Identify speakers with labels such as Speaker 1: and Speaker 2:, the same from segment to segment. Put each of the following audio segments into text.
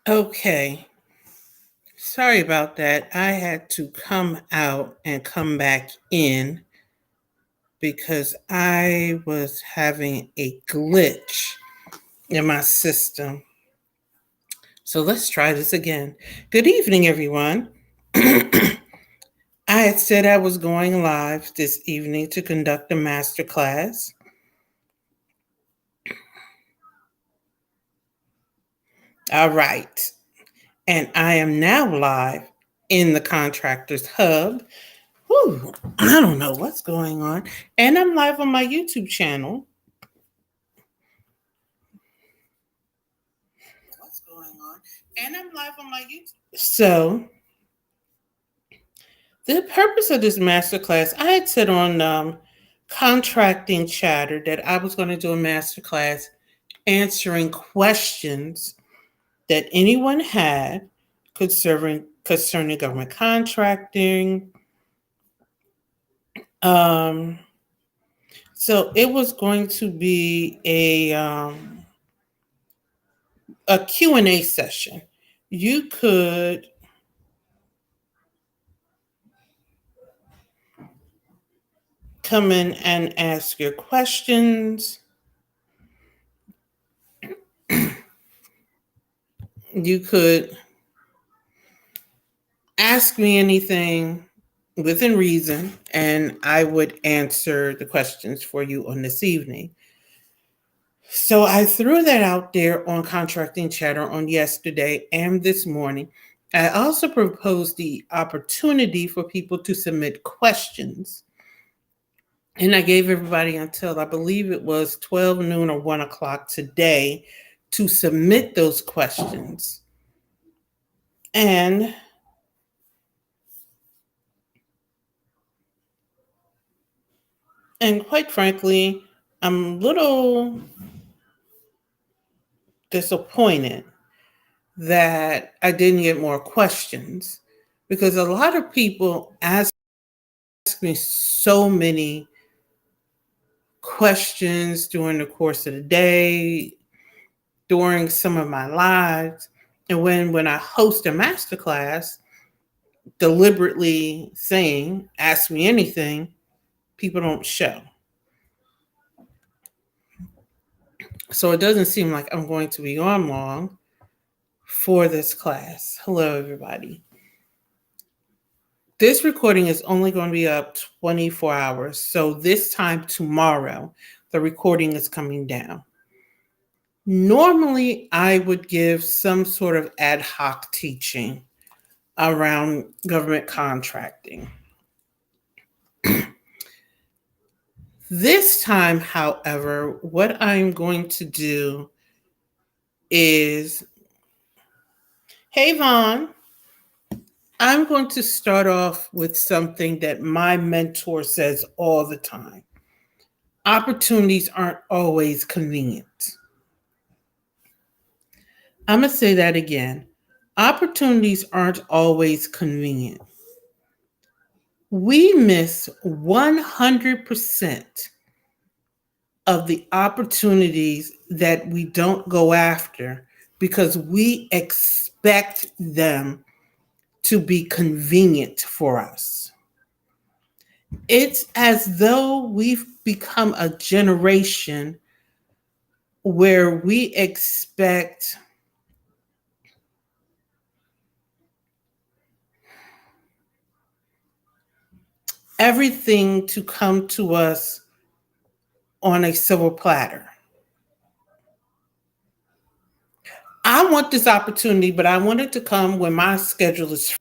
Speaker 1: Okay, sorry about that. I had to come out and come back in because I was having a glitch in my system. So let's try this again. Good evening, everyone. I had said I was going live this evening to conduct a masterclass. All right. And I am now live in the Contractors Hub. Whew, I don't know what's going on. And I'm live on my YouTube channel. What's going on? And I'm live on my YouTube. So, the purpose of this masterclass, I had said on Contracting Chatter that I was going to do a masterclass answering questions that anyone had concerning government contracting. Um, so it was going to be a Q&A session. You could come in and ask your questions. You could ask me anything within reason, and I would answer the questions for you on this evening. So I threw that out there on Contracting Chatter on yesterday and this morning. I also proposed the opportunity for people to submit questions. And I gave everybody until I believe it was 12 noon or 1 o'clock today to submit those questions. And quite frankly, I'm a little disappointed that I didn't get more questions because a lot of people ask me so many questions during the course of the day, during some of my lives. And when I host a masterclass, deliberately saying, ask me anything, people don't show. So it doesn't seem like I'm going to be on long for this class. Hello, everybody. This recording is only going to be up 24 hours. So this time tomorrow, the recording is coming down. Normally, I would give some sort of ad hoc teaching around government contracting. This time, however, what I'm going to do is, hey, Vaughn, I'm going to start off with something that my mentor says all the time. Opportunities aren't always convenient. I'm going to say that again. Opportunities aren't always convenient. We miss 100% of the opportunities that we don't go after because we expect them to be convenient for us. It's as though we've become a generation where we expect everything to come to us on a silver platter. I want this opportunity, but I want it to come when my schedule is free.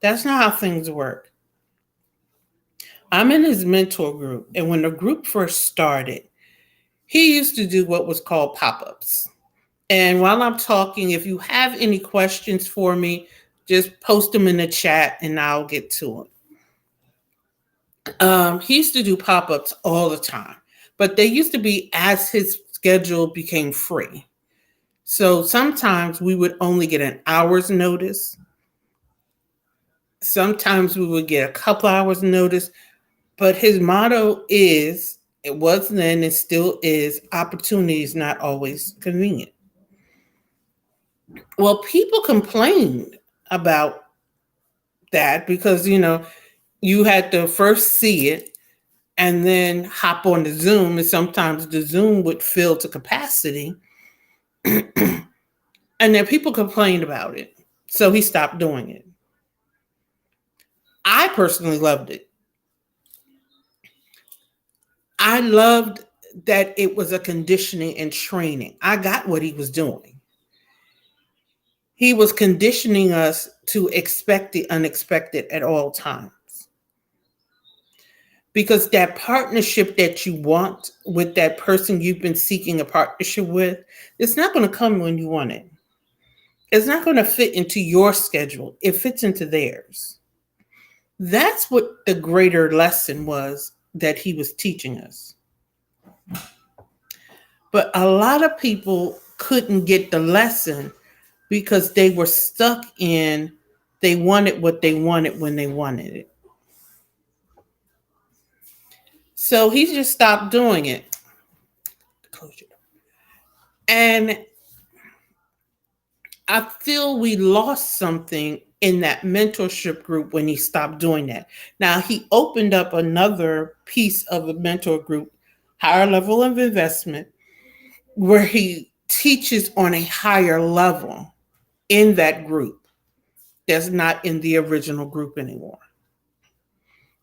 Speaker 1: That's not how things work. I'm in his mentor group, and when the group first started, he used to do what was called pop-ups. And while I'm talking, if you have any questions for me, just post them in the chat and I'll get to them. He used to do pop-ups all the time, but they used to be as his schedule became free. So sometimes we would only get an hour's notice. Sometimes we would get a couple hours notice, but his motto is, it was then and still is, opportunity is not always convenient. Well, people complained about that because, you had to first see it and then hop on the Zoom, and sometimes the Zoom would fill to capacity. And then people complained about it. So he stopped doing it. I personally loved it. I loved that it was a conditioning and training. I got what he was doing. He was conditioning us to expect the unexpected at all times. Because that partnership that you want with that person you've been seeking a partnership with, it's not going to come when you want it. It's not going to fit into your schedule. It fits into theirs. That's what the greater lesson was that he was teaching us. But a lot of people couldn't get the lesson because they were stuck in they wanted what they wanted when they wanted it. So he just stopped doing it. And I feel we lost something in that mentorship group when he stopped doing that. Now he opened up another piece of a mentor group, higher level of investment, where he teaches on a higher level in that group that's not in the original group anymore.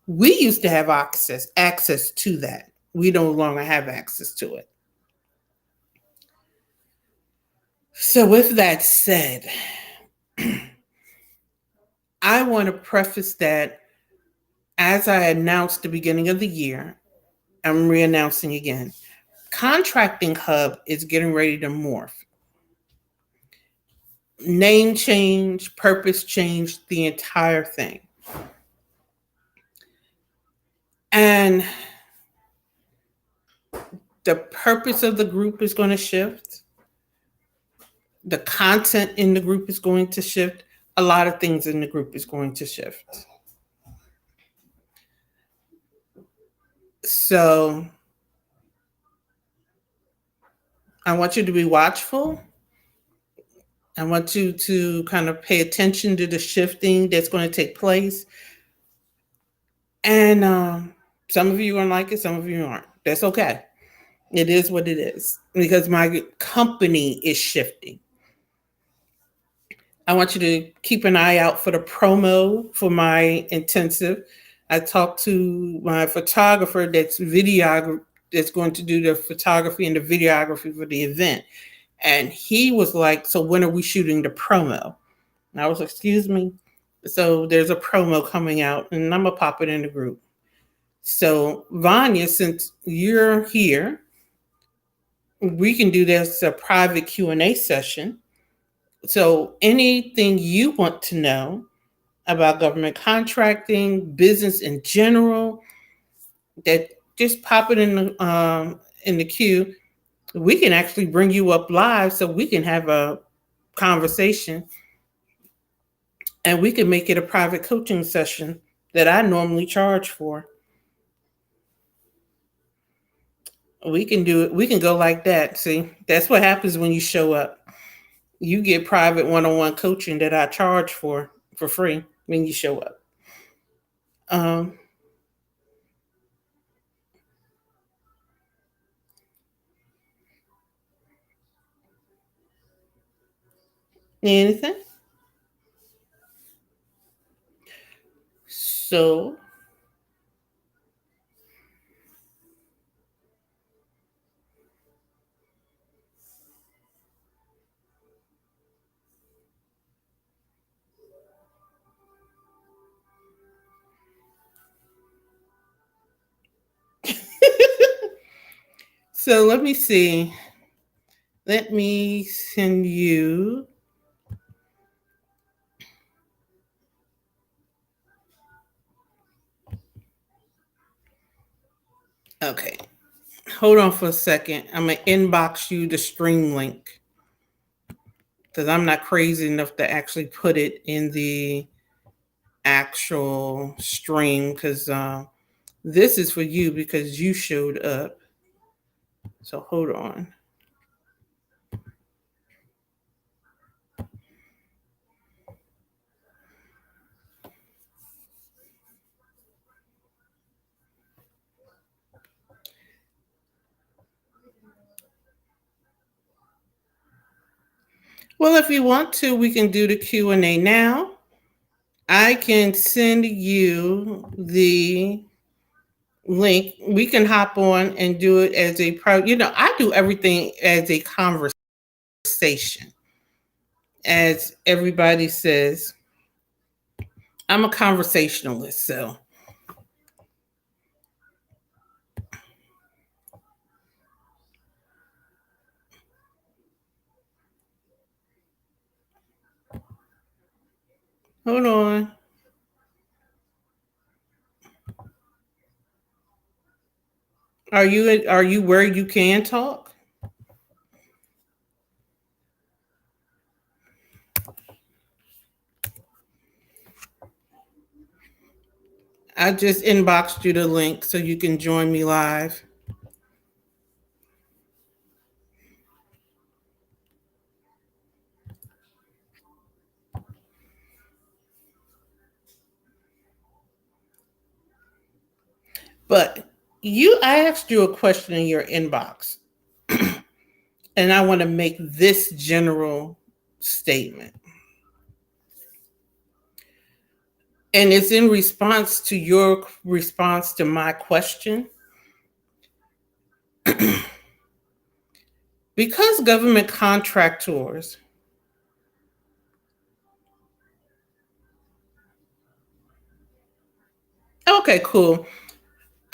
Speaker 1: We used to have access to that. We no longer have access to it. So with that said, I want to preface that as I announced the beginning of the year, I'm re-announcing again. Contracting Hub is getting ready to morph. Name change, purpose change, the entire thing. And the purpose of the group is going to shift. The content in the group is going to shift. A lot of things in the group is going to shift. So I want you to be watchful. I want you to kind of pay attention to the shifting that's going to take place. And some of you are like it, some of you aren't. That's okay. It is what it is because my company is shifting. I want you to keep an eye out for the promo for my intensive. I talked to my photographer that's going to do the photography and the videography for the event. And he was like, "So when are we shooting the promo?" And I was like, "Excuse me." So there's a promo coming out and I'm gonna pop it in the group. So Vanya, since you're here, we can do this a private Q&A session. So anything you want to know about government contracting, business in general, that just pop it in the queue. We can actually bring you up live so we can have a conversation and we can make it a private coaching session that I normally charge for. We can do it. We can go like that. See, that's what happens when you show up. You get private one-on-one coaching that I charge for free when you show up. Um, anything? So so let me see. Let me send you. Okay. Hold on for a second. I'm going to inbox you the stream link because I'm not crazy enough to actually put it in the actual stream because this is for you because you showed up. So hold on. Well, if you want to, we can do the Q&A now. I can send you the link. We can hop on and do it as a I do everything as a conversation. As everybody says, I'm a conversationalist, so hold on. Are you where you can talk? I just inboxed you the link so you can join me live. But I asked you a question in your inbox, and I want to make this general statement. And it's in response to your response to my question. Because government contractors okay, cool.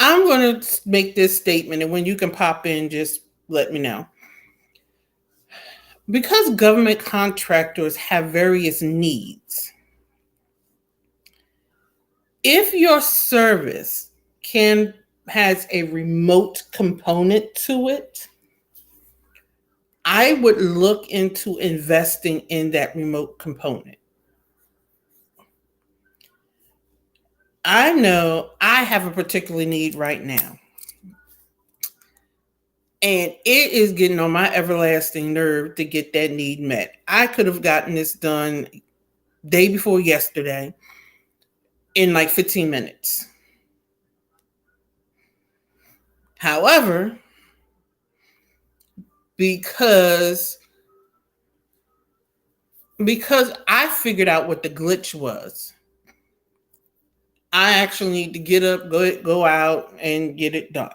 Speaker 1: I'm going to make this statement, and when you can pop in, just let me know. Because government contractors have various needs, if your service has a remote component to it, I would look into investing in that remote component. I know I have a particular need right now, and it is getting on my everlasting nerve to get that need met. I could have gotten this done day before yesterday in like 15 minutes. However, because I figured out what the glitch was, I actually need to get up, go out, and get it done.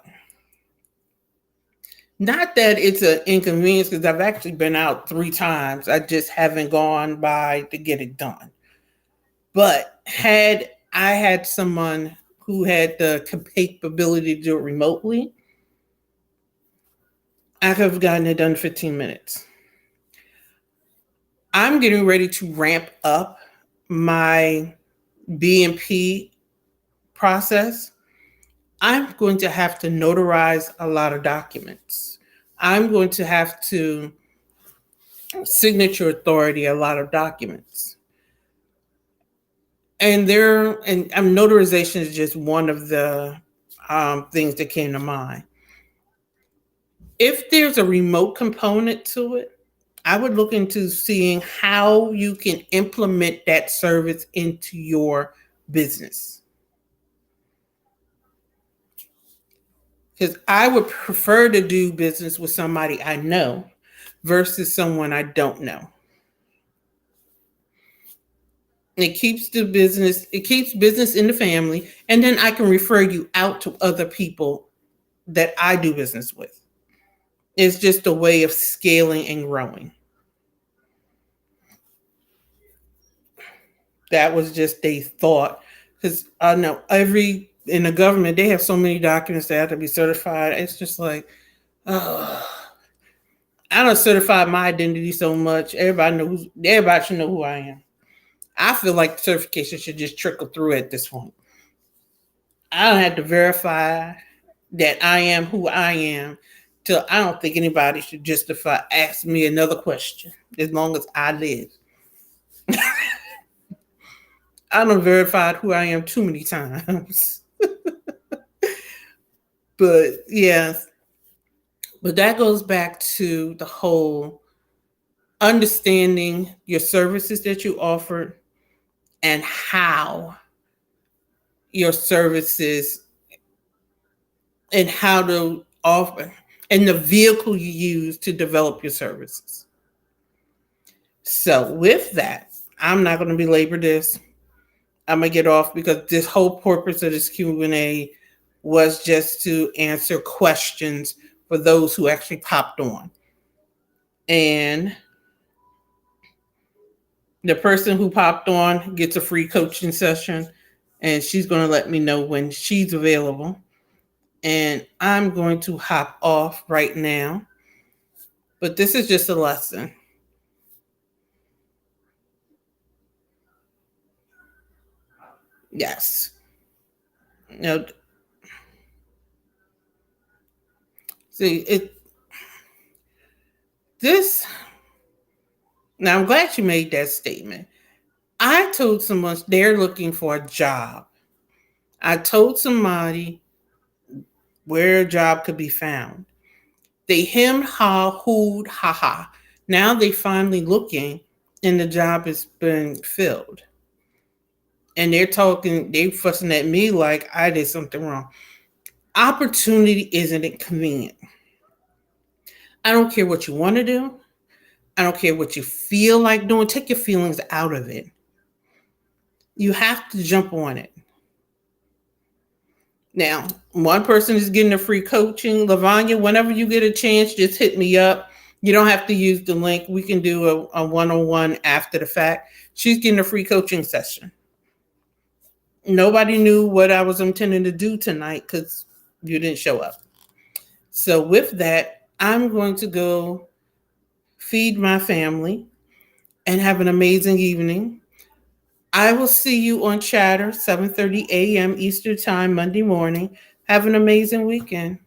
Speaker 1: Not that it's an inconvenience, because I've actually been out 3 times. I just haven't gone by to get it done. But had I had someone who had the capability to do it remotely, I could have gotten it done in 15 minutes. I'm getting ready to ramp up my B&P process. I'm going to have to notarize a lot of documents. I'm going to have to signature authority a lot of documents. And notarization is just one of the things that came to mind. If there's a remote component to it, I would look into seeing how you can implement that service into your business. Because I would prefer to do business with somebody I know versus someone I don't know. It keeps business in the family, and then I can refer you out to other people that I do business with. It's just a way of scaling and growing. That was just a thought, because I know in the government they have so many documents that have to be certified. It's just like, oh, I don't certify my identity so much. Everybody should know who I am. I feel like certification should just trickle through at this point. I don't have to verify that I am who I am till I don't think anybody should justify ask me another question as long as I live. I done verified who I am too many times. But yeah, but that goes back to the whole understanding your services that you offer and how your services and how to offer and the vehicle you use to develop your services. So with that, I'm not going to belabor this. I'm going to get off because this whole purpose of this Q&A was just to answer questions for those who actually popped on. And the person who popped on gets a free coaching session, and she's going to let me know when she's available. And I'm going to hop off right now. But this is just a lesson. Yes. Now, see, this, now I'm glad you made that statement. I told someone they're looking for a job. I told somebody where a job could be found. They hemmed, ha, hooed, ha, ha. Now they finally looking and the job has been filled. And they fussing at me like I did something wrong. Opportunity isn't inconvenient. I don't care what you want to do. I don't care what you feel like doing. Take your feelings out of it. You have to jump on it. Now, one person is getting a free coaching. Lavanya, whenever you get a chance, just hit me up. You don't have to use the link. We can do a one-on-one after the fact. She's getting a free coaching session. Nobody knew what I was intending to do tonight because you didn't show up. So with that, I'm going to go feed my family and have an amazing evening. I will see you on Chatter, 7:30 a.m. Eastern Time, Monday morning. Have an amazing weekend.